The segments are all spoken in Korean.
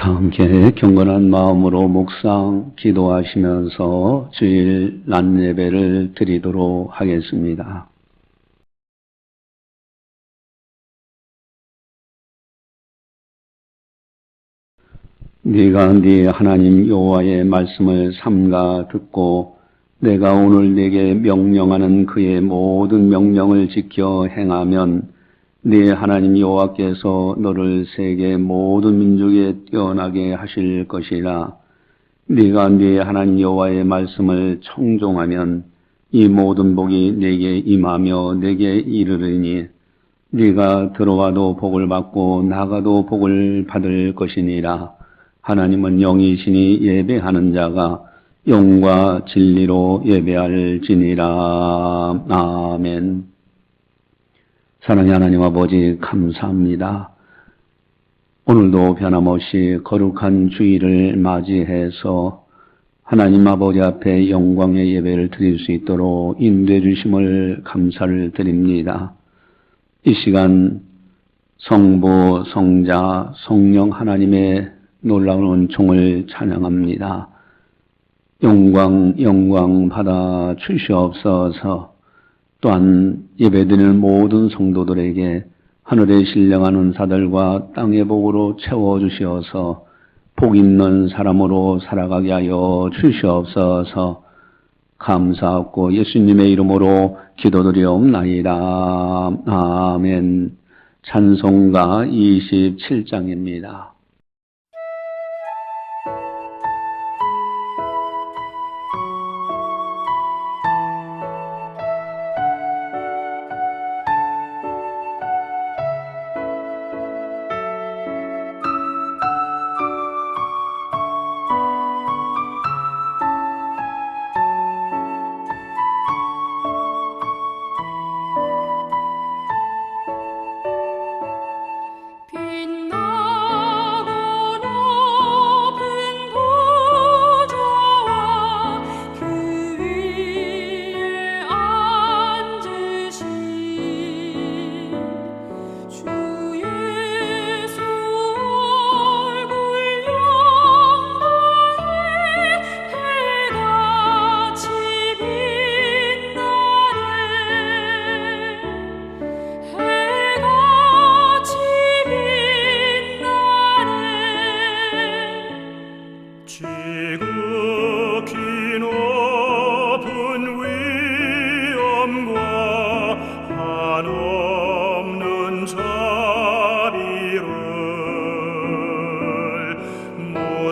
다 함께 경건한 마음으로 묵상, 기도하시면서 주일 낮 예배를 드리도록 하겠습니다. 네가 네 하나님 여호와의 말씀을 삼가 듣고 내가 오늘 네게 명령하는 그의 모든 명령을 지켜 행하면 네 하나님 여호와께서 너를 세계 모든 민족에 뛰어나게 하실 것이라. 네가 네 하나님 여호와의 말씀을 청종하면 이 모든 복이 네게 임하며 네게 이르르니 네가 들어와도 복을 받고 나가도 복을 받을 것이니라. 하나님은 영이시니 예배하는 자가 영과 진리로 예배할지니라. 아멘. 사랑의 하나님 아버지 감사합니다. 오늘도 변함없이 거룩한 주일을 맞이해서 하나님 아버지 앞에 영광의 예배를 드릴 수 있도록 인도해 주심을 감사를 드립니다. 이 시간 성부, 성자, 성령 하나님의 놀라운 은총을 찬양합니다. 영광 받아 주시옵소서. 또한 예배드리는 모든 성도들에게 하늘의 신령한 은사들과 땅의 복으로 채워주시어서 복 있는 사람으로 살아가게 하여 주시옵소서. 감사하고 예수님의 이름으로 기도드리옵나이다. 아멘. 찬송가 27장입니다.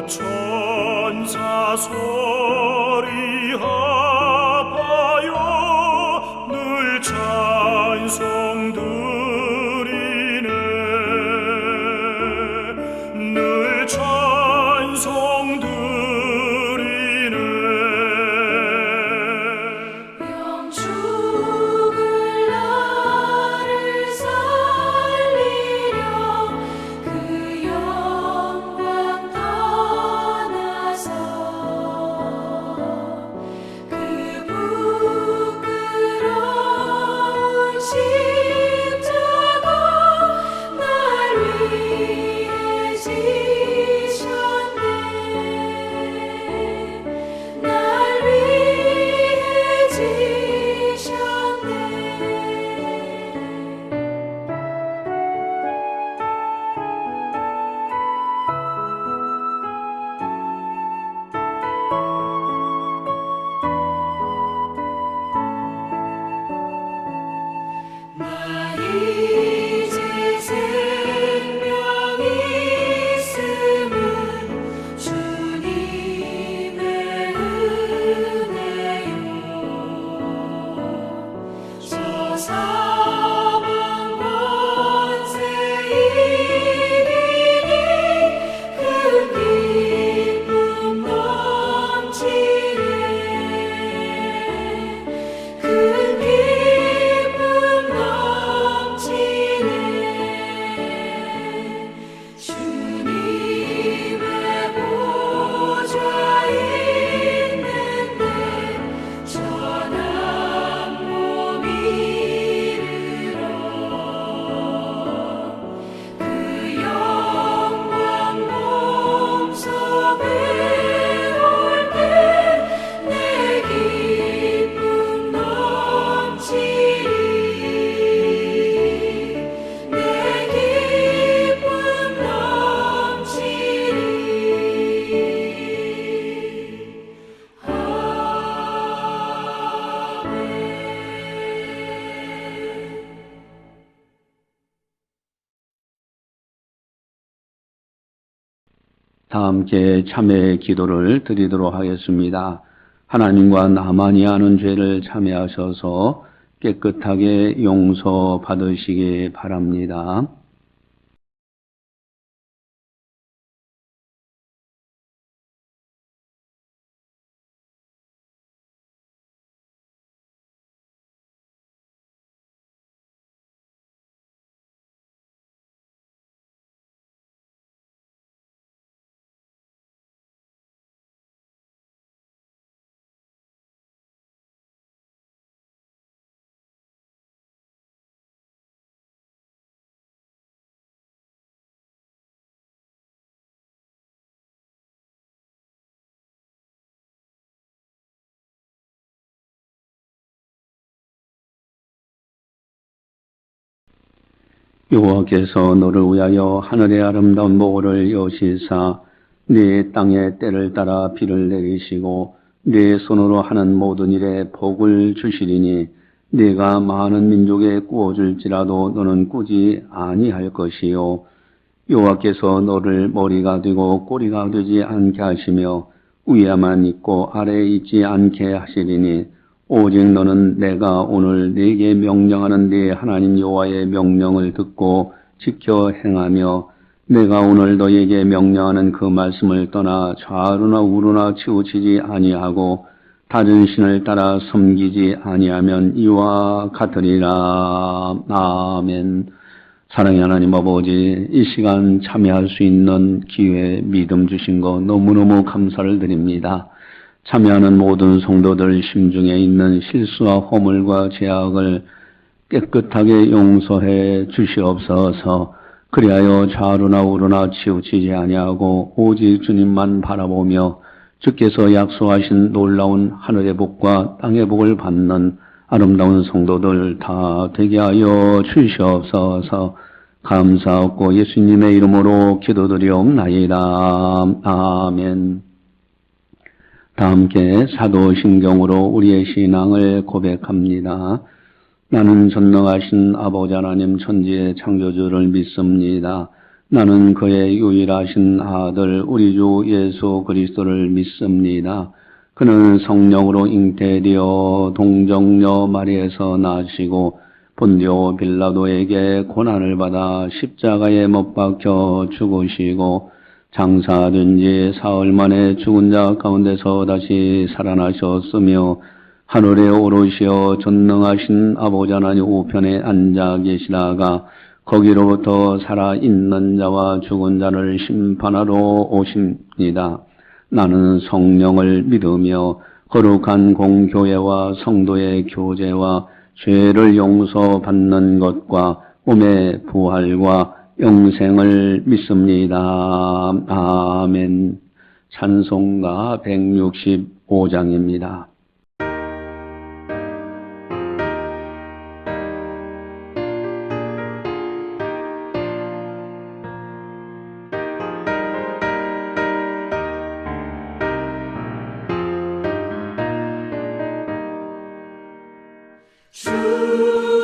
천사 소리 합하여 늘 찬송 드리네. 늘 찬송 드리네. 영축을 나를 살리려 그 영광 떠나서 그 부끄러운 시 다 함께 참회 기도를 드리도록 하겠습니다. 하나님과 나만이 아는 죄를 참회하셔서 깨끗하게 용서받으시기 바랍니다. 여호와께서 너를 위하여 하늘의 아름다운 모호를 여시사 네 땅의 때를 따라 비를 내리시고 네 손으로 하는 모든 일에 복을 주시리니 네가 많은 민족에 꾸어줄지라도 너는 꾸지 아니할 것이요 여호와께서 너를 머리가 되고 꼬리가 되지 않게 하시며 위에만 있고 아래에 있지 않게 하시리니 오직 너는 내가 오늘 네게 명령하는 네 하나님 여호와의 명령을 듣고 지켜 행하며 내가 오늘 너에게 명령하는 그 말씀을 떠나 좌우나 우로나 치우치지 아니하고 다른 신을 따라 섬기지 아니하면 이와 같으리라. 아멘. 사랑의 하나님 아버지, 이 시간 참여할 수 있는 기회, 믿음 주신 거 너무너무 감사를 드립니다. 참여하는 모든 성도들 심중에 있는 실수와 허물과 죄악을 깨끗하게 용서해 주시옵소서. 그리하여 좌우나 우로나 치우치지 아니하고 오직 주님만 바라보며 주께서 약속하신 놀라운 하늘의 복과 땅의 복을 받는 아름다운 성도들 다 되게 하여 주시옵소서. 감사하고 예수님의 이름으로 기도드리옵나이다. 아멘. 다 함께 사도신경으로 우리의 신앙을 고백합니다. 나는 전능하신 아버지 하나님 천지의 창조주를 믿습니다. 나는 그의 유일하신 아들 우리 주 예수 그리스도를 믿습니다. 그는 성령으로 잉태되어 동정녀 마리에서 나시고 본디오 빌라도에게 고난을 받아 십자가에 못 박혀 죽으시고 장사된 지 사흘 만에 죽은 자 가운데서 다시 살아나셨으며 하늘에 오르시어 전능하신 아버지 하나님 우편에 앉아 계시다가 거기로부터 살아있는 자와 죽은 자를 심판하러 오십니다. 나는 성령을 믿으며 거룩한 공교회와 성도의 교제와 죄를 용서받는 것과 몸의 부활과 영생을 믿습니다. 아멘. 찬송가 165장입니다.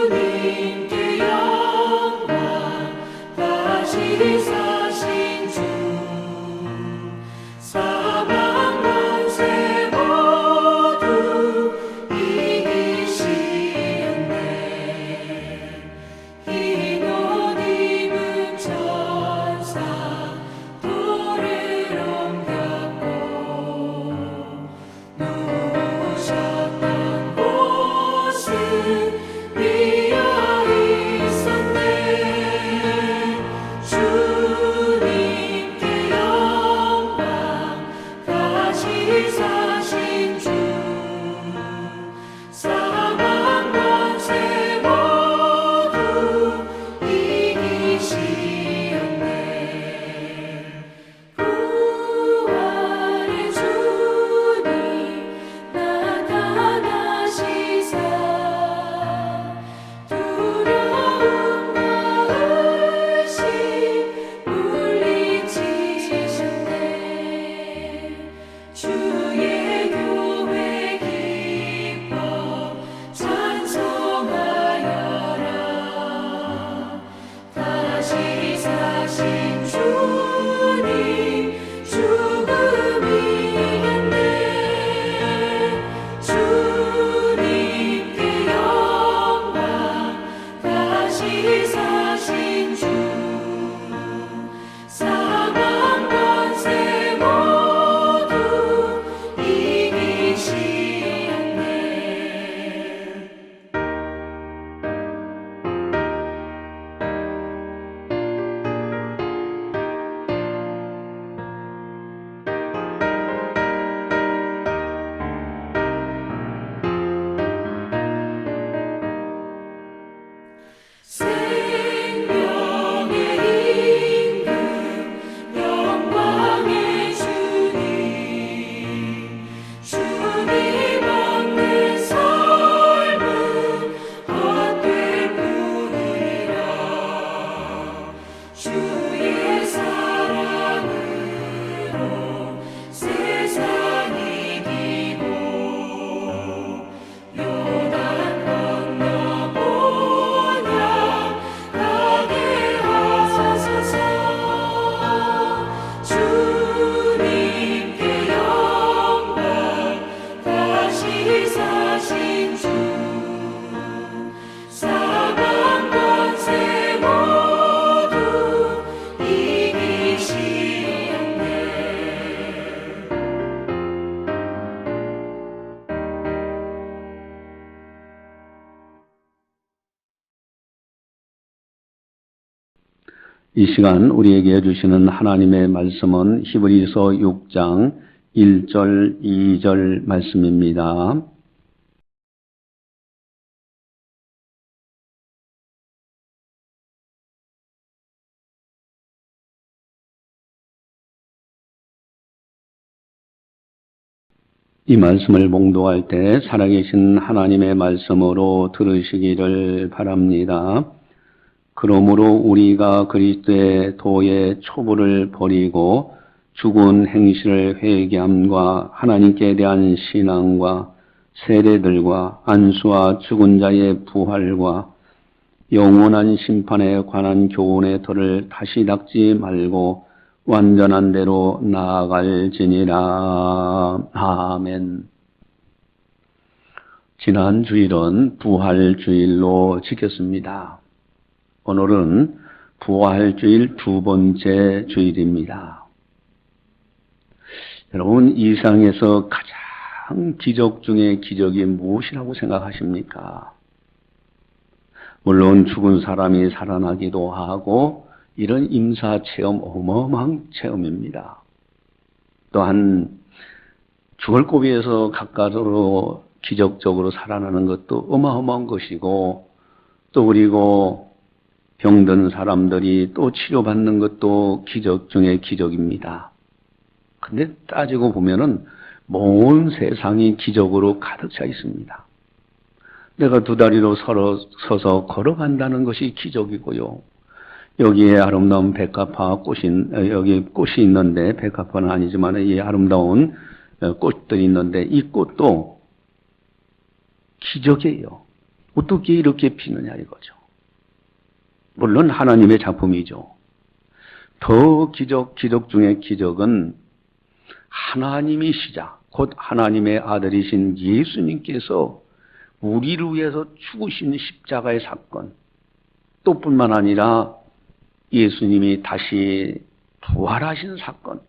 주님께 영광 다시 사신 주 사망 권세 모두 이 시간 우리에게 주시는 하나님의 말씀은 히브리서 6장 1절, 2절 말씀입니다. 이 말씀을 봉독할 때 살아계신 하나님의 말씀으로 들으시기를 바랍니다. 그러므로 우리가 그리스도의 도의 초보를 버리고 죽은 행실을 회개함과 하나님께 대한 신앙과 세례들과 안수와 죽은 자의 부활과 영원한 심판에 관한 교훈의 터를 다시 닦지 말고 완전한 대로 나아갈지니라. 아멘. 지난 주일은 부활주일로 지켰습니다. 오늘은 부활주일 두 번째 주일입니다. 여러분, 이 세상에서 가장 기적 중에 기적이 무엇이라고 생각하십니까? 물론 죽은 사람이 살아나기도 하고 이런 임사체험, 어마어마한 체험입니다. 또한 죽을 고비에서 가까스로 기적적으로 살아나는 것도 어마어마한 것이고, 또 그리고 병든 사람들이 또 치료받는 것도 기적 중에 기적입니다. 근데 따지고 보면은 온 세상이 기적으로 가득 차 있습니다. 내가 두 다리로 서서 걸어간다는 것이 기적이고요. 여기에 아름다운 백합화 여기 꽃이 있는데, 백합화는 아니지만 이 아름다운 꽃들이 있는데 이 꽃도 기적이에요. 어떻게 이렇게 피느냐 이거죠. 물론 하나님의 작품이죠. 더 기적 중에 기적은 하나님이 시작, 곧 하나님의 아들이신 예수님께서 우리를 위해서 죽으신 십자가의 사건, 또 뿐만 아니라 예수님이 다시 부활하신 사건,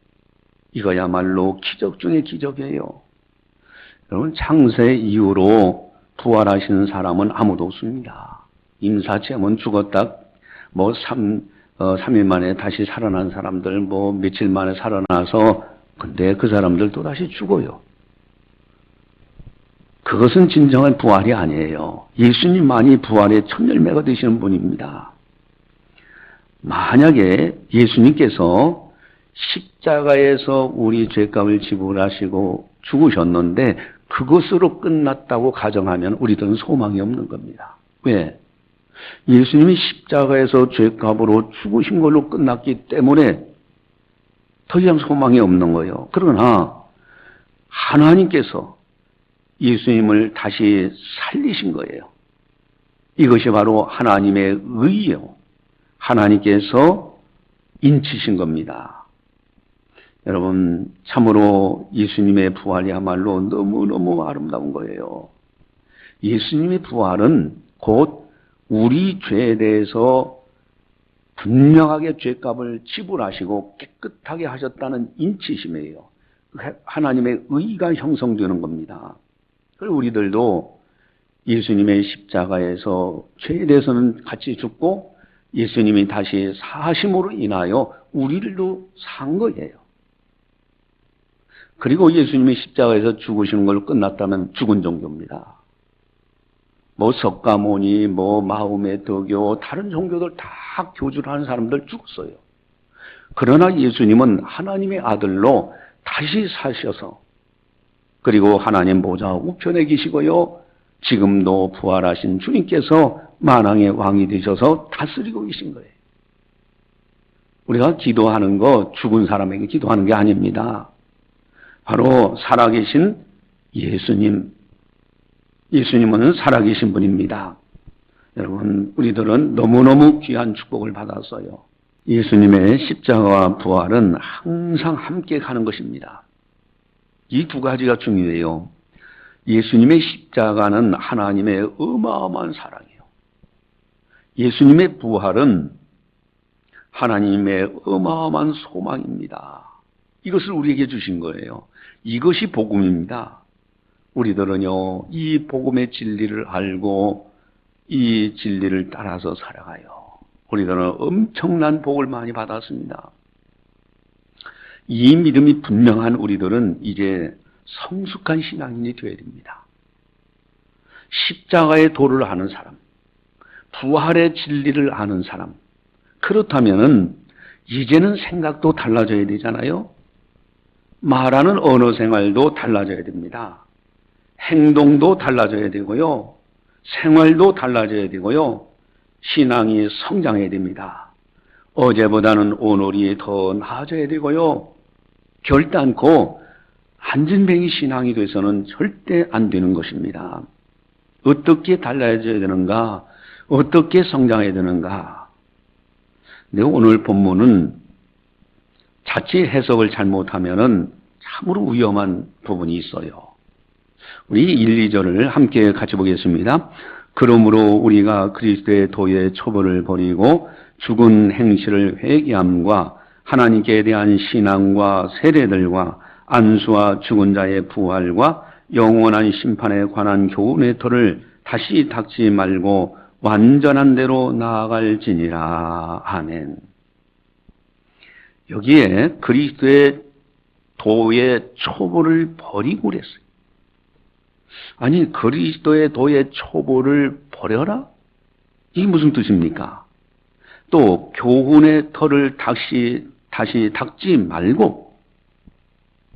이거야말로 기적 중에 기적이에요. 여러분, 창세 이후로 부활하신 사람은 아무도 없습니다. 임사체험은 죽었다 3일 만에 다시 살아난 사람들, 며칠 만에 살아나서, 근데 그 사람들 또 다시 죽어요. 그것은 진정한 부활이 아니에요. 예수님만이 부활의 첫 열매가 되시는 분입니다. 만약에 예수님께서 십자가에서 우리 죄값을 지불하시고 죽으셨는데 그것으로 끝났다고 가정하면 우리들은 소망이 없는 겁니다. 왜? 예수님이 십자가에서 죄값으로 죽으신 걸로 끝났기 때문에 더 이상 소망이 없는 거예요. 그러나 하나님께서 예수님을 다시 살리신 거예요. 이것이 바로 하나님의 의예요. 하나님께서 인치신 겁니다. 여러분, 참으로 예수님의 부활이야말로 너무너무 아름다운 거예요. 예수님의 부활은 곧 우리 죄에 대해서 분명하게 죄값을 지불하시고 깨끗하게 하셨다는 인치심이에요. 하나님의 의가 형성되는 겁니다. 그리고 우리들도 예수님의 십자가에서 죄에 대해서는 같이 죽고 예수님이 다시 사심으로 인하여 우리들도 산 거예요. 그리고 예수님이 십자가에서 죽으시는 걸로 끝났다면 죽은 종교입니다. 석가모니, 마음의 도교, 다른 종교들 다 교주를 하는 사람들 죽었어요. 그러나 예수님은 하나님의 아들로 다시 사셔서, 그리고 하나님 보좌 우편에 계시고요, 지금도 부활하신 주님께서 만왕의 왕이 되셔서 다스리고 계신 거예요. 우리가 기도하는 거 죽은 사람에게 기도하는 게 아닙니다. 바로 살아계신 예수님은 살아계신 분입니다. 여러분, 우리들은 너무너무 귀한 축복을 받았어요. 예수님의 십자가와 부활은 항상 함께 가는 것입니다. 이 두 가지가 중요해요. 예수님의 십자가는 하나님의 어마어마한 사랑이에요. 예수님의 부활은 하나님의 어마어마한 소망입니다. 이것을 우리에게 주신 거예요. 이것이 복음입니다. 우리들은요, 이 복음의 진리를 알고 이 진리를 따라서 살아가요. 우리들은 엄청난 복을 많이 받았습니다. 이 믿음이 분명한 우리들은 이제 성숙한 신앙인이 되어야 됩니다. 십자가의 도를 아는 사람, 부활의 진리를 아는 사람, 그렇다면은 이제는 생각도 달라져야 되잖아요. 말하는 언어 생활도 달라져야 됩니다. 행동도 달라져야 되고요. 생활도 달라져야 되고요. 신앙이 성장해야 됩니다. 어제보다는 오늘이 더 나아져야 되고요. 결단코 안진뱅이 신앙이 돼서는 절대 안 되는 것입니다. 어떻게 달라져야 되는가? 어떻게 성장해야 되는가? 근데 오늘 본문은 자칫 해석을 잘못하면은 참으로 위험한 부분이 있어요. 우리 1, 2절을 함께 같이 보겠습니다. 그러므로 우리가 그리스도의 도의 초보를 버리고 죽은 행실을 회개함과 하나님께 대한 신앙과 세례들과 안수와 죽은 자의 부활과 영원한 심판에 관한 교훈의 터를 다시 닦지 말고 완전한 대로 나아갈지니라. 아멘. 여기에 그리스도의 도의 초보를 버리고 그랬어요. 아니, 그리스도의 도의 초보를 버려라? 이게 무슨 뜻입니까? 또 교훈의 터를 다시 닦지 말고,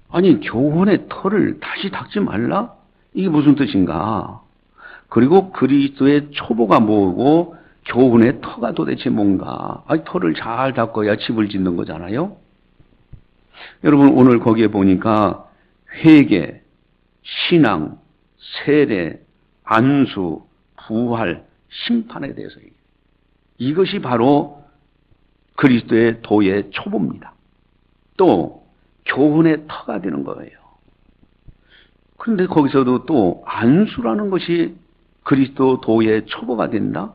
아니, 교훈의 터를 다시 닦지 말라? 이게 무슨 뜻인가? 그리고 그리스도의 초보가 뭐고 교훈의 터가 도대체 뭔가? 아니, 터를 잘 닦아야 집을 짓는 거잖아요. 여러분, 오늘 거기에 보니까 회개, 신앙, 세례, 안수, 부활, 심판에 대해서 얘기해요. 이것이 바로 그리스도의 도의 초보입니다. 또 교훈의 터가 되는 거예요. 그런데 거기서도 또 안수라는 것이 그리스도 도의 초보가 된다?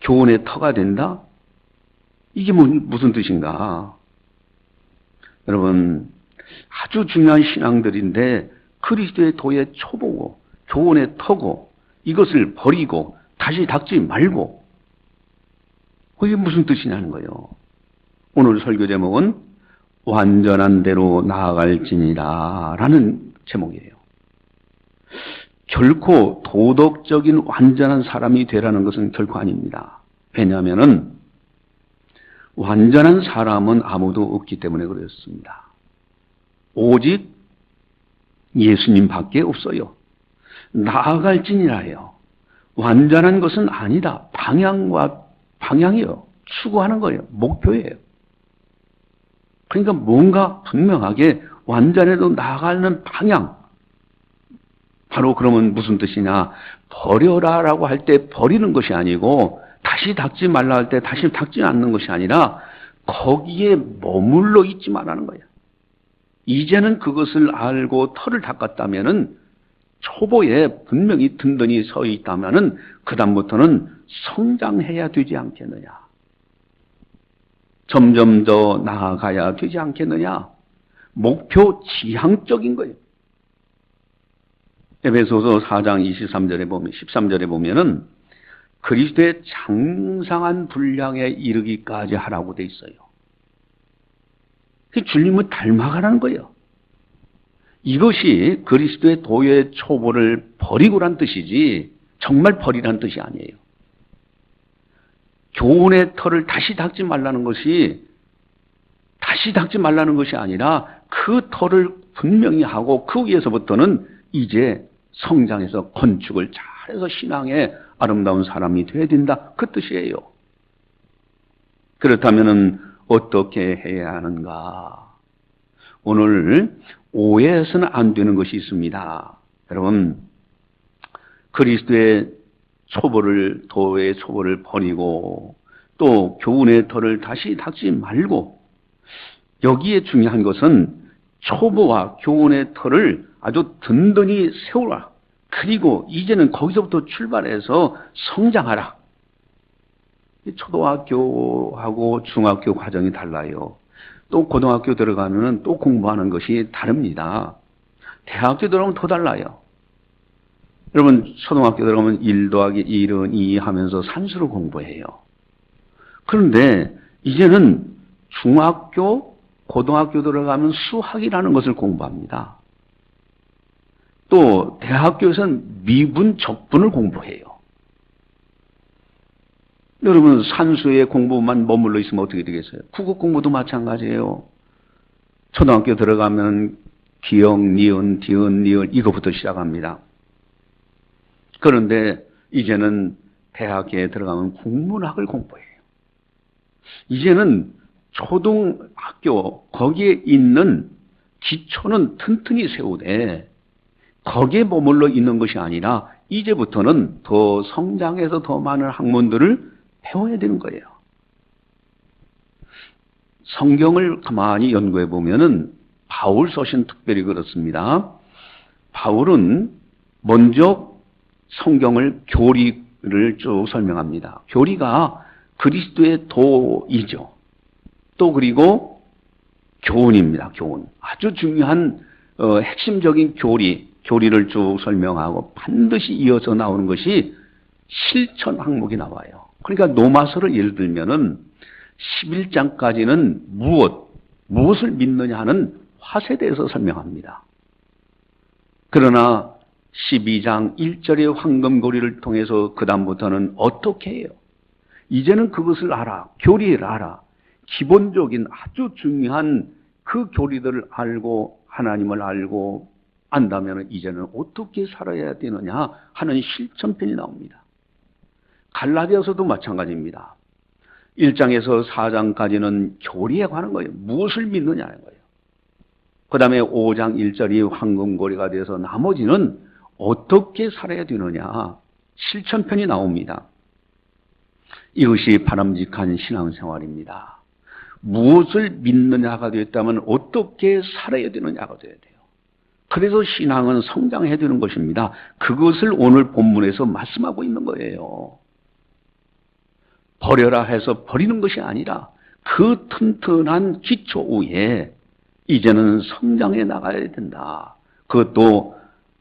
교훈의 터가 된다? 이게 무슨 뜻인가? 여러분, 아주 중요한 신앙들인데 그리스도의 도의 초보고 교훈의 터고 이것을 버리고 다시 닦지 말고, 그게 무슨 뜻이냐는 거예요. 오늘 설교 제목은 완전한 대로 나아갈지니라 라는 제목이에요. 결코 도덕적인 완전한 사람이 되라는 것은 결코 아닙니다. 왜냐하면 완전한 사람은 아무도 없기 때문에 그렇습니다. 오직 예수님밖에 없어요. 나아갈지니라예요. 완전한 것은 아니다. 방향이에요. 추구하는 거예요. 목표예요. 그러니까 뭔가 분명하게 완전해도 나아가는 방향. 바로 그러면 무슨 뜻이냐? 버려라라고 할 때 버리는 것이 아니고 다시 닦지 말라 할 때 다시 닦지 않는 것이 아니라 거기에 머물러 있지 말라는 거예요. 이제는 그것을 알고 터를 닦았다면은 초보에 분명히 든든히 서 있다면은 그다음부터는 성장해야 되지 않겠느냐. 점점 더 나아가야 되지 않겠느냐. 목표 지향적인 거예요. 에베소서 4장 23절에 보면 13절에 보면은 그리스도의 장상한 분량에 이르기까지 하라고 돼 있어요. 주님을 닮아가라는 거예요. 이것이 그리스도의 도의 초보를 버리고란 뜻이지 정말 버리란 뜻이 아니에요. 교훈의 터를 다시 닦지 말라는 것이 아니라 그 터를 분명히 하고 그 위에서부터는 이제 성장해서 건축을 잘해서 신앙의 아름다운 사람이 되어야 된다. 그 뜻이에요. 그렇다면 어떻게 해야 하는가? 오늘 오해해서는 안 되는 것이 있습니다. 여러분, 그리스도의 도의 초보를 버리고 또 교훈의 터를 다시 닦지 말고, 여기에 중요한 것은 초보와 교훈의 터를 아주 든든히 세우라. 그리고 이제는 거기서부터 출발해서 성장하라. 초등학교하고 중학교 과정이 달라요. 또 고등학교 들어가면 또 공부하는 것이 다릅니다. 대학교 들어가면 더 달라요. 여러분, 초등학교 들어가면 1 더하기 1은 2 하면서 산수로 공부해요. 그런데 이제는 중학교, 고등학교 들어가면 수학이라는 것을 공부합니다. 또 대학교에서는 미분, 적분을 공부해요. 여러분 산수의 공부만 머물러 있으면 어떻게 되겠어요? 국어 공부도 마찬가지예요. 초등학교 들어가면 기역, 니은, 디귿, 리을 이거부터 시작합니다. 그런데 이제는 대학에 들어가면 국문학을 공부해요. 이제는 초등학교 거기에 있는 기초는 튼튼히 세우되 거기에 머물러 있는 것이 아니라 이제부터는 더 성장해서 더 많은 학문들을 배워야 되는 거예요. 성경을 가만히 연구해 보면은 바울 서신 특별히 그렇습니다. 바울은 먼저 성경을 교리를 쭉 설명합니다. 교리가 그리스도의 도이죠. 또 그리고 교훈입니다. 교훈. 아주 중요한 핵심적인 교리를 쭉 설명하고 반드시 이어서 나오는 것이 실천 항목이 나와요. 그러니까 노마서를 예를 들면은 11장까지는 무엇을 믿느냐 하는 화세에 대해서 설명합니다. 그러나 12장 1절의 황금고리를 통해서 그 다음부터는 어떻게 해요? 이제는 그것을 알아. 교리를 알아. 기본적인 아주 중요한 그 교리들을 알고 하나님을 알고 안다면 이제는 어떻게 살아야 되느냐 하는 실천편이 나옵니다. 갈라디아서도 마찬가지입니다. 1장에서 4장까지는 교리에 관한 거예요. 무엇을 믿느냐는 거예요. 그 다음에 5장 1절이 황금고리가 돼서 나머지는 어떻게 살아야 되느냐 실천편이 나옵니다. 이것이 바람직한 신앙생활입니다. 무엇을 믿느냐가 되었다면 어떻게 살아야 되느냐가 되어야 돼요. 그래서 신앙은 성장해야 되는 것입니다. 그것을 오늘 본문에서 말씀하고 있는 거예요. 버려라 해서 버리는 것이 아니라 그 튼튼한 기초 위에 이제는 성장해 나가야 된다. 그것도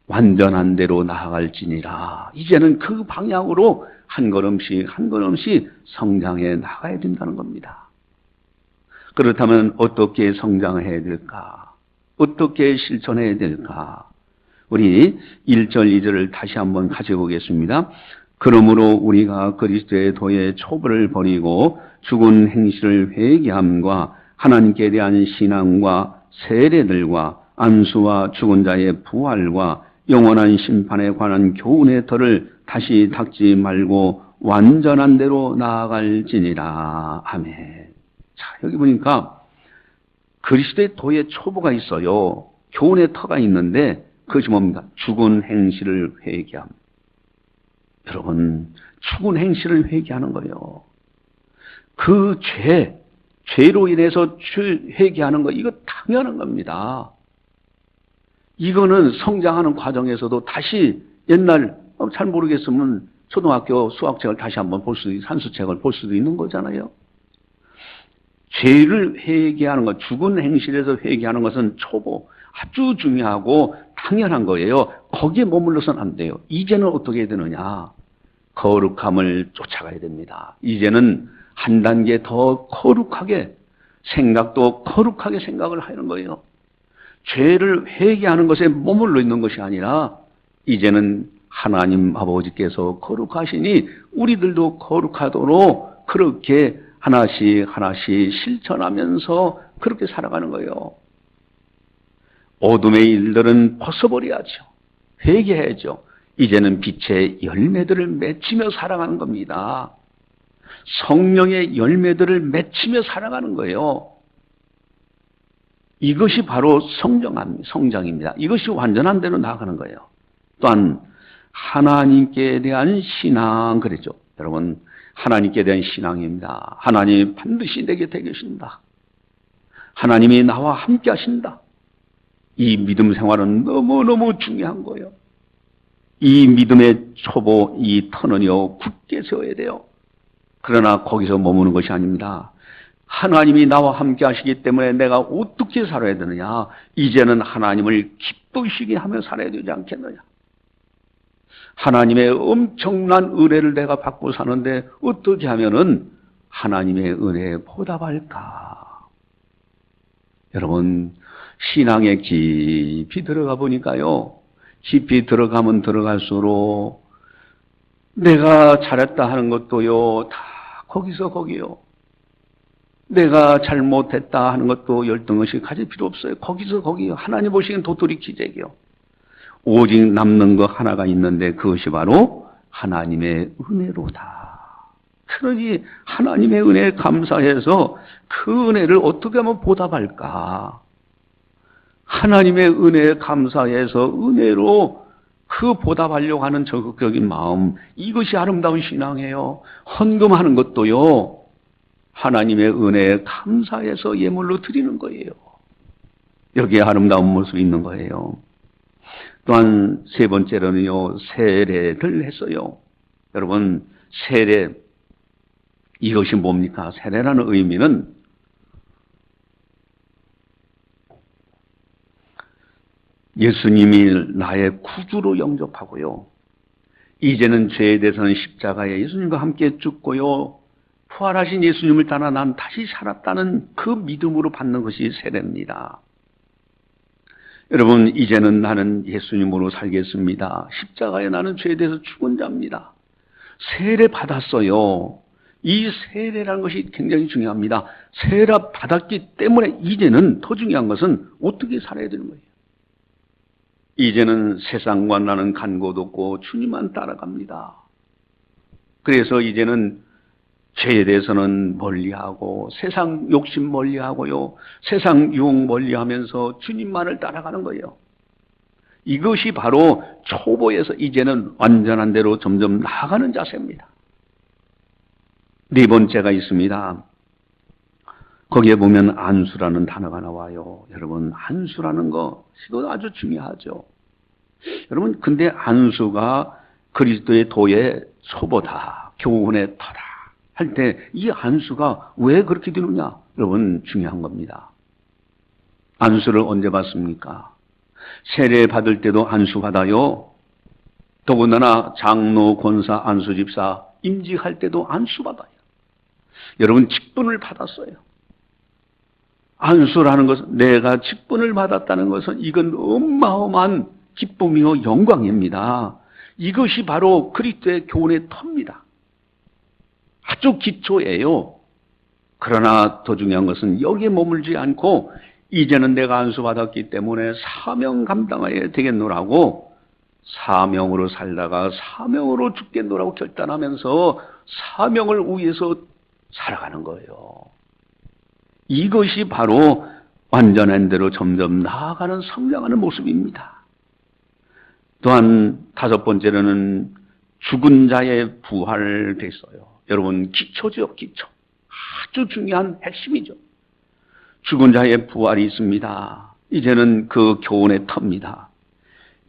완전한 대로 나아갈지니라. 이제는 그 방향으로 한 걸음씩 한 걸음씩 성장해 나가야 된다는 겁니다. 그렇다면 어떻게 성장해야 될까? 어떻게 실천해야 될까? 우리 1절, 2절을 다시 한번 가져보겠습니다. 그러므로 우리가 그리스도의 도의 초벌을 버리고 죽은 행실을 회개함과 하나님께 대한 신앙과 세례들과 안수와 죽은 자의 부활과 영원한 심판에 관한 교훈의 털을 다시 닦지 말고 완전한 대로 나아갈지니라. 아멘. 자, 여기 보니까 그리스도의 도의 초보가 있어요. 교훈의 터가 있는데 그것이 뭡니까? 죽은 행실을 회개함. 여러분, 죽은 행실을 회개하는 거예요. 그 죄로 인해서 회개하는 거, 이거 당연한 겁니다. 이거는 성장하는 과정에서도 다시 옛날 잘 모르겠으면 초등학교 수학책을 다시 한번 산수책을 볼 수도 있는 거잖아요. 죄를 회개하는 것, 죽은 행실에서 회개하는 것은 초보, 아주 중요하고 당연한 거예요. 거기에 머물러서는 안 돼요. 이제는 어떻게 해야 되느냐? 거룩함을 쫓아가야 됩니다. 이제는 한 단계 더 거룩하게 생각도 거룩하게 생각을 하는 거예요. 죄를 회개하는 것에 머물러 있는 것이 아니라 이제는 하나님 아버지께서 거룩하시니 우리들도 거룩하도록 그렇게 하나씩 하나씩 실천하면서 그렇게 살아가는 거예요. 어둠의 일들은 벗어버려야죠. 회개해야죠. 이제는 빛의 열매들을 맺히며 살아가는 겁니다. 성령의 열매들을 맺히며 살아가는 거예요. 이것이 바로 성장입니다. 이것이 완전한 대로 나아가는 거예요. 또한 하나님께 대한 신앙 그랬죠. 여러분, 하나님께 대한 신앙입니다. 하나님이 반드시 내 곁에 계신다. 하나님이 나와 함께 하신다. 이 믿음 생활은 너무너무 중요한 거예요. 이 믿음의 초보, 이 터는요, 굳게 세워야 돼요. 그러나 거기서 머무는 것이 아닙니다. 하나님이 나와 함께 하시기 때문에 내가 어떻게 살아야 되느냐? 이제는 하나님을 기쁘시게 하며 살아야 되지 않겠느냐? 하나님의 엄청난 은혜를 내가 받고 사는데 어떻게 하면은 하나님의 은혜에 보답할까? 여러분, 신앙에 깊이 들어가 보니까요, 깊이 들어가면 들어갈수록 내가 잘했다 하는 것도요, 다 거기서 거기요. 내가 잘못했다 하는 것도 열등의식 가질 필요 없어요. 거기서 거기요. 하나님 보시기엔 도토리 기적이요. 오직 남는 거 하나가 있는데 그것이 바로 하나님의 은혜로다. 그러니 하나님의 은혜에 감사해서 그 은혜를 어떻게 하면 보답할까? 하나님의 은혜에 감사해서 은혜로 그 보답하려고 하는 적극적인 마음, 이것이 아름다운 신앙이에요. 헌금하는 것도요, 하나님의 은혜에 감사해서 예물로 드리는 거예요. 여기에 아름다운 모습이 있는 거예요. 또한 세 번째로는요, 세례를 했어요. 여러분, 세례, 이것이 뭡니까? 세례라는 의미는 예수님이 나의 구주로 영접하고요, 이제는 죄에 대해서는 십자가에 예수님과 함께 죽고요, 부활하신 예수님을 따라 난 다시 살았다는 그 믿음으로 받는 것이 세례입니다. 여러분, 이제는 나는 예수님으로 살겠습니다. 십자가에 나는 죄에 대해서 죽은 자입니다. 세례 받았어요. 이 세례라는 것이 굉장히 중요합니다. 세례 받았기 때문에 이제는 더 중요한 것은 어떻게 살아야 되는 거예요. 이제는 세상과 나는 간 곳 없고 주님만 따라갑니다. 그래서 이제는 죄에 대해서는 멀리하고 세상 욕심 멀리하고요, 세상 유혹 멀리하면서 주님만을 따라가는 거예요. 이것이 바로 초보에서 이제는 완전한 대로 점점 나아가는 자세입니다. 네 번째가 있습니다. 거기에 보면 안수라는 단어가 나와요. 여러분, 안수라는 거 이거 아주 중요하죠. 여러분, 근데 안수가 그리스도의 도의 초보다, 교훈의 터다 할 때 이 안수가 왜 그렇게 되느냐? 여러분, 중요한 겁니다. 안수를 언제 받습니까? 세례 받을 때도 안수 받아요. 더군다나 장로, 권사, 안수 집사 임직할 때도 안수 받아요. 여러분, 직분을 받았어요. 안수라는 것은, 내가 직분을 받았다는 것은 이건 어마어마한 기쁨이요 영광입니다. 이것이 바로 그리스도의 교훈의 터입니다. 아주 기초예요. 그러나 더 중요한 것은 여기에 머물지 않고 이제는 내가 안수받았기 때문에 사명 감당해야 되겠노라고, 사명으로 살다가 사명으로 죽겠노라고 결단하면서 사명을 위해서 살아가는 거예요. 이것이 바로 완전한 대로 점점 나아가는 성장하는 모습입니다. 또한 다섯 번째로는 죽은 자의 부활됐어요. 여러분, 기초죠, 기초. 아주 중요한 핵심이죠. 죽은 자의 부활이 있습니다. 이제는 그 교훈의 터입니다.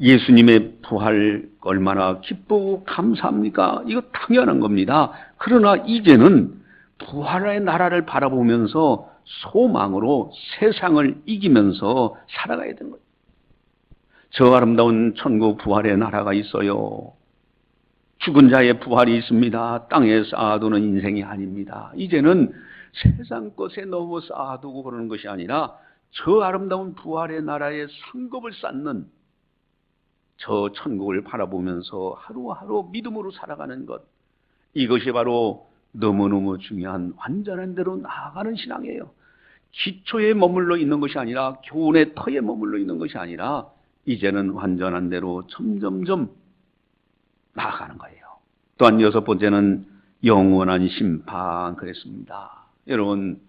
예수님의 부활 얼마나 기쁘고 감사합니까? 이거 당연한 겁니다. 그러나 이제는 부활의 나라를 바라보면서 소망으로 세상을 이기면서 살아가야 되는 거예요. 저 아름다운 천국 부활의 나라가 있어요. 죽은 자의 부활이 있습니다. 땅에 쌓아두는 인생이 아닙니다. 이제는 세상 것에 너무 쌓아두고 그러는 것이 아니라 저 아름다운 부활의 나라에 상급을 쌓는 저 천국을 바라보면서 하루하루 믿음으로 살아가는 것, 이것이 바로 너무너무 중요한 완전한 대로 나아가는 신앙이에요. 기초에 머물러 있는 것이 아니라, 교훈의 터에 머물러 있는 것이 아니라 이제는 완전한 대로 점점점 나아가는 거예요. 또한 여섯 번째는 영원한 심판, 그랬습니다. 여러분,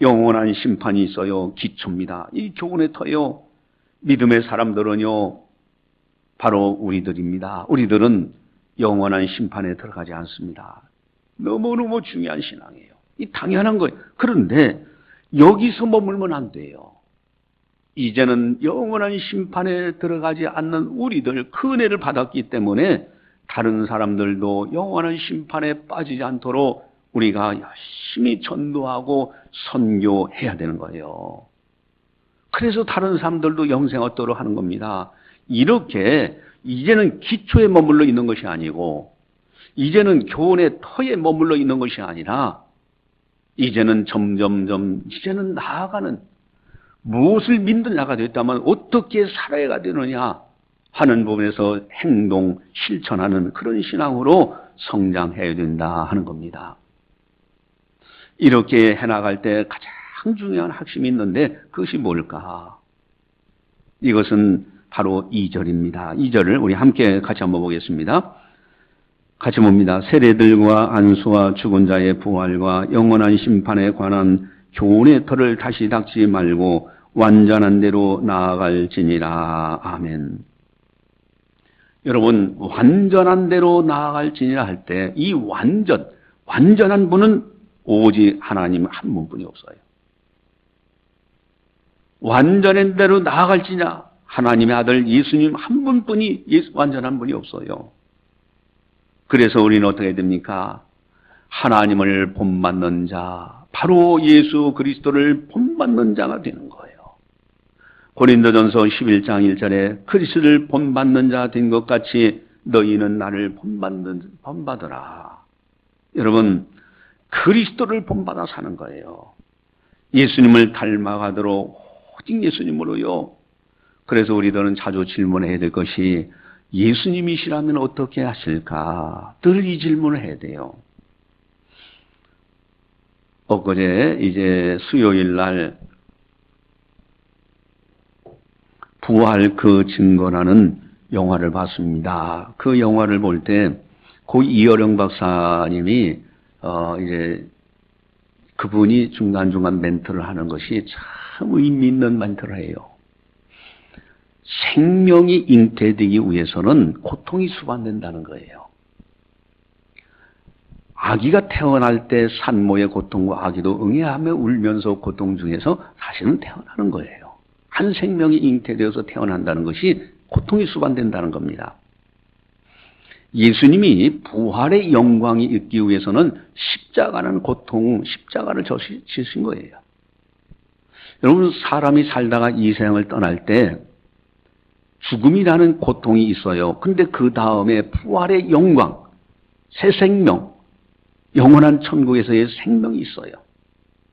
영원한 심판이 있어요. 기초입니다. 이 교훈의 터요, 믿음의 사람들은요 바로 우리들입니다. 우리들은 영원한 심판에 들어가지 않습니다. 너무너무 중요한 신앙이에요. 이 당연한 거예요. 그런데 여기서 머물면 안 돼요. 이제는 영원한 심판에 들어가지 않는 우리들, 그 은혜를 받았기 때문에 다른 사람들도 영원한 심판에 빠지지 않도록 우리가 열심히 전도하고 선교해야 되는 거예요. 그래서 다른 사람들도 영생 얻도록 하는 겁니다. 이렇게 이제는 기초에 머물러 있는 것이 아니고, 이제는 교훈의 터에 머물러 있는 것이 아니라 이제는 점점점 이제는 나아가는, 무엇을 믿느냐가 됐다면 어떻게 살아야 되느냐 하는 부분에서 행동, 실천하는 그런 신앙으로 성장해야 된다 하는 겁니다. 이렇게 해나갈 때 가장 중요한 핵심이 있는데 그것이 뭘까? 이것은 바로 2절입니다. 2절을 우리 함께 같이 한번 보겠습니다. 같이 봅니다. 세례들과 안수와 죽은 자의 부활과 영원한 심판에 관한 교훈의 털을 다시 닦지 말고 완전한 대로 나아갈지니라. 아멘. 여러분, 완전한 대로 나아갈지니라 할 때 이 완전한 분은 오직 하나님 한 분뿐이 없어요. 완전한 대로 나아갈지냐, 하나님의 아들 예수님 한 분뿐이 완전한 분이 없어요. 그래서 우리는 어떻게 됩니까? 하나님을 본받는 자, 바로 예수 그리스도를 본받는 자가 되는 거예요. 고린도전서 11장 1절에 그리스도를 본받는 자 된 것 같이 너희는 나를 본받으라. 여러분, 그리스도를 본받아 사는 거예요. 예수님을 닮아가도록 오직 예수님으로요. 그래서 우리들은 자주 질문해야 될 것이 예수님이시라면 어떻게 하실까? 늘 이 질문을 해야 돼요. 엊그제 이제 수요일 날 부활 그 증거라는 영화를 봤습니다. 그 영화를 볼 때 고 이어령 박사님이 이제 그분이 중간중간 멘트를 하는 것이 참 의미 있는 멘트를 해요. 생명이 잉태되기 위해서는 고통이 수반된다는 거예요. 아기가 태어날 때 산모의 고통과 아기도 응애하며 울면서 고통 중에서 사실은 태어나는 거예요. 한 생명이 잉태되어서 태어난다는 것이 고통이 수반된다는 겁니다. 예수님이 부활의 영광이 있기 위해서는 십자가는 고통, 십자가를 지신 거예요. 여러분, 사람이 살다가 이 세상을 떠날 때 죽음이라는 고통이 있어요. 근데 그 다음에 부활의 영광, 새 생명, 영원한 천국에서의 생명이 있어요.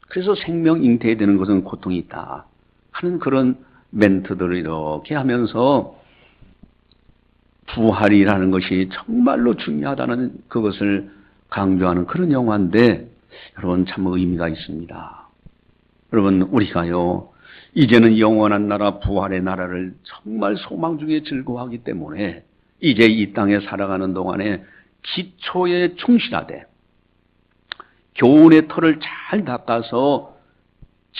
그래서 생명 잉태되는 것은 고통이 있다 하는 그런 멘트들을 이렇게 하면서 부활이라는 것이 정말로 중요하다는 그것을 강조하는 그런 영화인데 여러분 참 의미가 있습니다. 여러분, 우리가요 이제는 영원한 나라, 부활의 나라를 정말 소망 중에 즐거워하기 때문에 이제 이 땅에 살아가는 동안에 기초에 충실하되 교훈의 털을 잘 닦아서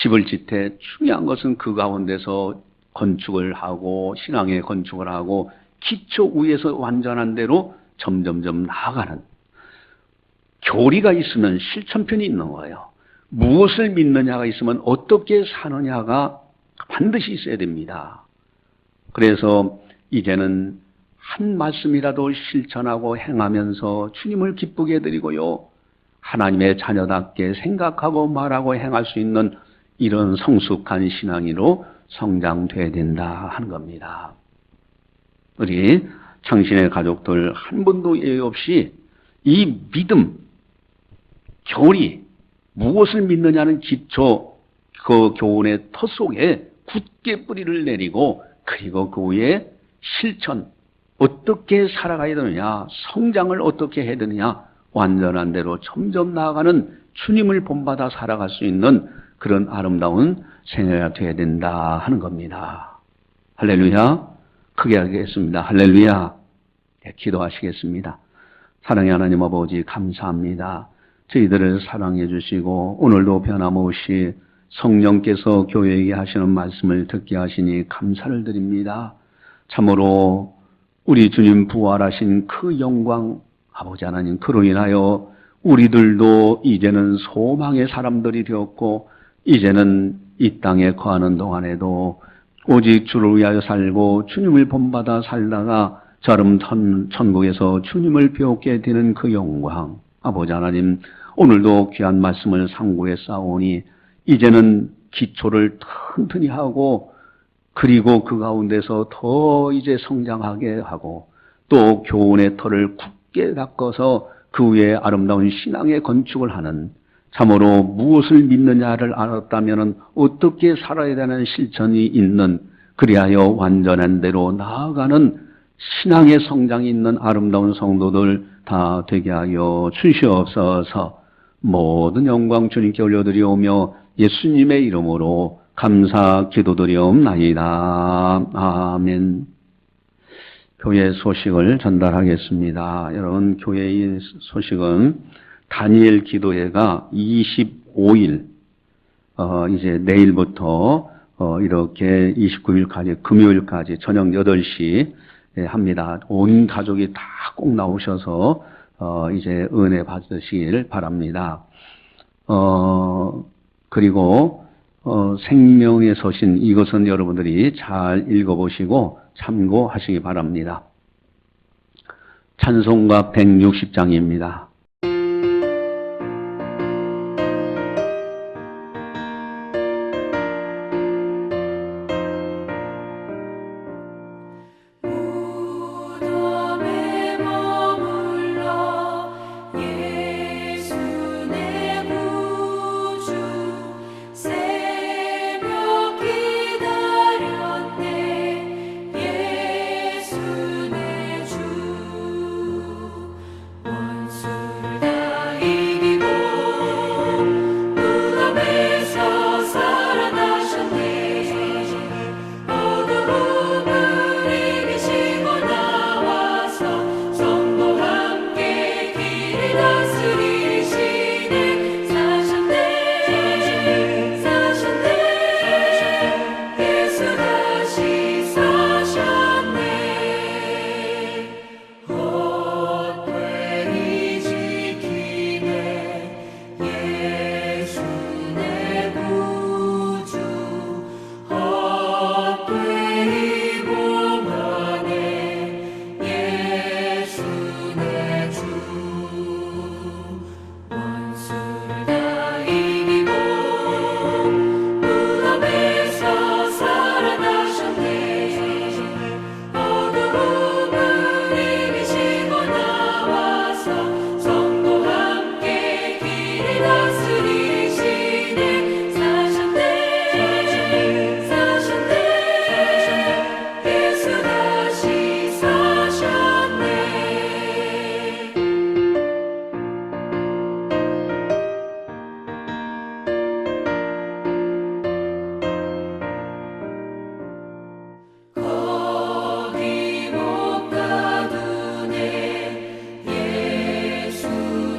집을 짓되 중요한 것은 그 가운데서 건축을 하고 신앙의 건축을 하고 기초 위에서 완전한 대로 점점점 나아가는 교리가 있으면 실천편이 있는 거예요. 무엇을 믿느냐가 있으면 어떻게 사느냐가 반드시 있어야 됩니다. 그래서 이제는 한 말씀이라도 실천하고 행하면서 주님을 기쁘게 해드리고요. 하나님의 자녀답게 생각하고 말하고 행할 수 있는 이런 성숙한 신앙인으로 성장돼야 된다 하는 겁니다. 우리 창신의 가족들 한 분도 예외 없이 이 믿음, 교리, 무엇을 믿느냐는 기초 그 교훈의 터 속에 굳게 뿌리를 내리고 그리고 그 위에 실천, 어떻게 살아가야 되느냐, 성장을 어떻게 해야 되느냐, 완전한 대로 점점 나아가는 주님을 본받아 살아갈 수 있는 그런 아름다운 생애가 되어야 된다 하는 겁니다. 할렐루야. 크게 하겠습니다. 할렐루야. 네, 기도하시겠습니다. 사랑의 하나님 아버지 감사합니다. 저희들을 사랑해 주시고 오늘도 변함없이 성령께서 교회에게 하시는 말씀을 듣게 하시니 감사를 드립니다. 참으로 우리 주님 부활하신 그 영광 아버지 하나님, 그로 인하여 우리들도 이제는 소망의 사람들이 되었고 이제는 이 땅에 거하는 동안에도 오직 주를 위하여 살고 주님을 본받아 살다가 저름 천국에서 주님을 배우게 되는 그 영광, 아버지 하나님, 오늘도 귀한 말씀을 상고해 싸우니 이제는 기초를 튼튼히 하고 그리고 그 가운데서 더 이제 성장하게 하고 또 교훈의 털을 굳게 닦아서 그 위에 아름다운 신앙의 건축을 하는 참으로 무엇을 믿느냐를 알았다면 어떻게 살아야 되는 실천이 있는, 그리하여 완전한 대로 나아가는 신앙의 성장이 있는 아름다운 성도들 다 되게 하여 주시옵소서. 모든 영광 주님께 올려드리오며 예수님의 이름으로 감사 기도드리옵나이다. 아멘. 교회 소식을 전달하겠습니다. 여러분, 교회의 소식은 다니엘 기도회가 25일, 이제 내일부터 이렇게 29일까지, 금요일까지 저녁 8시 합니다. 온 가족이 다 꼭 나오셔서 이제 은혜 받으시길 바랍니다. 그리고 생명의 서신, 이것은 여러분들이 잘 읽어보시고 참고하시기 바랍니다. 찬송가 160장입니다. 무덤에 머물러 예수 내 구주 새벽 기다렸네 예수 내 주 원수를 다 이기고 무덤에서 살아나셨네 어두움을 이기시고 나와서 성도 함께 길을 다스리시네 사셨네 사셨네 예수 다시 사셨네 헛되이 지키네 예수 내 구주 헛되이 봉하네 예수 내 주 원수를 다 이기고 무덤에서 살아나셨네 어두움을 이기시고 나와서 성도 함께 길을 다스리시네 사셨네 사셨네 예수 다시 사셨네 거기 못 가두네 예수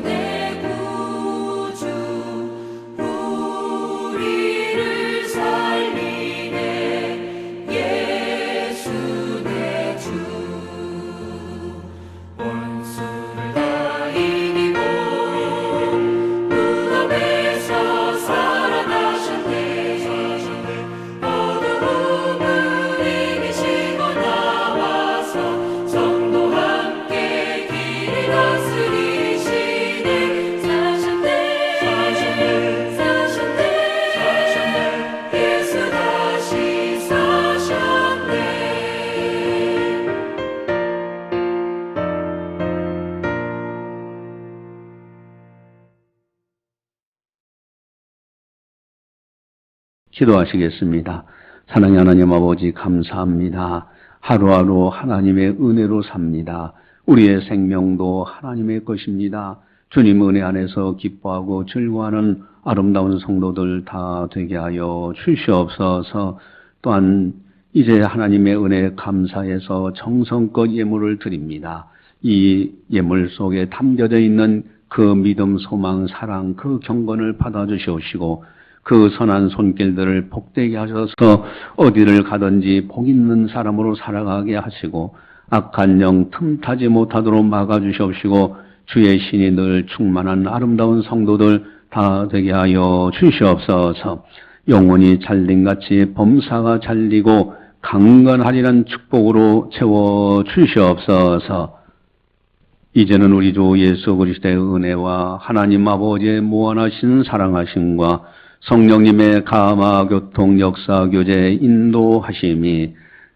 내 구주 우리를 살리네 예수 내 주 원수를 다 이기고 무덤에서 살아나셨네 어두움을 이기시고 나와서 성도 함께 길을 다스리시네 사셨네 사셨네 예수 다시 사셨네 기도하시겠습니다. 사랑의 하나님 아버지, 감사합니다. 하루하루 하나님의 은혜로 삽니다. 우리의 생명도 하나님의 것입니다. 주님 은혜 안에서 기뻐하고 즐거워하는 아름다운 성도들 다 되게 하여 주시옵소서. 또한 이제 하나님의 은혜에 감사해서 정성껏 예물을 드립니다. 이 예물 속에 담겨져 있는 그 믿음, 소망, 사랑, 그 경건을 받아주시옵시고 그 선한 손길들을 복되게 하셔서 어디를 가든지 복 있는 사람으로 살아가게 하시고 악한 영 틈타지 못하도록 막아주시옵시고 주의 신이 늘 충만한 아름다운 성도들 다 되게 하여 주시옵소서. 영혼이 잘림같이 범사가 잘리고 강건하리란 축복으로 채워 주시옵소서. 이제는 우리 주 예수 그리스도의 은혜와 하나님 아버지의 무한하신 사랑하심과 성령님의 감화 교통 역사 교제 인도하심이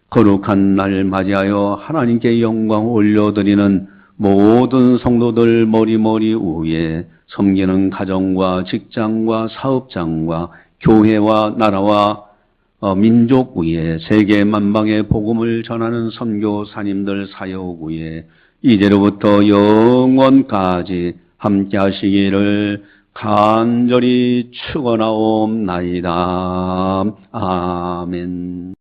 거룩한 날 맞이하여 하나님께 영광 올려드리는 모든 성도들 머리머리 위에 섬기는 가정과 직장과 사업장과 교회와 나라와 민족 위에 세계 만방의 복음을 전하는 선교사님들 사역 위에 이제로부터 영원까지 함께 하시기를 간절히 축원하옵나이다. 아멘.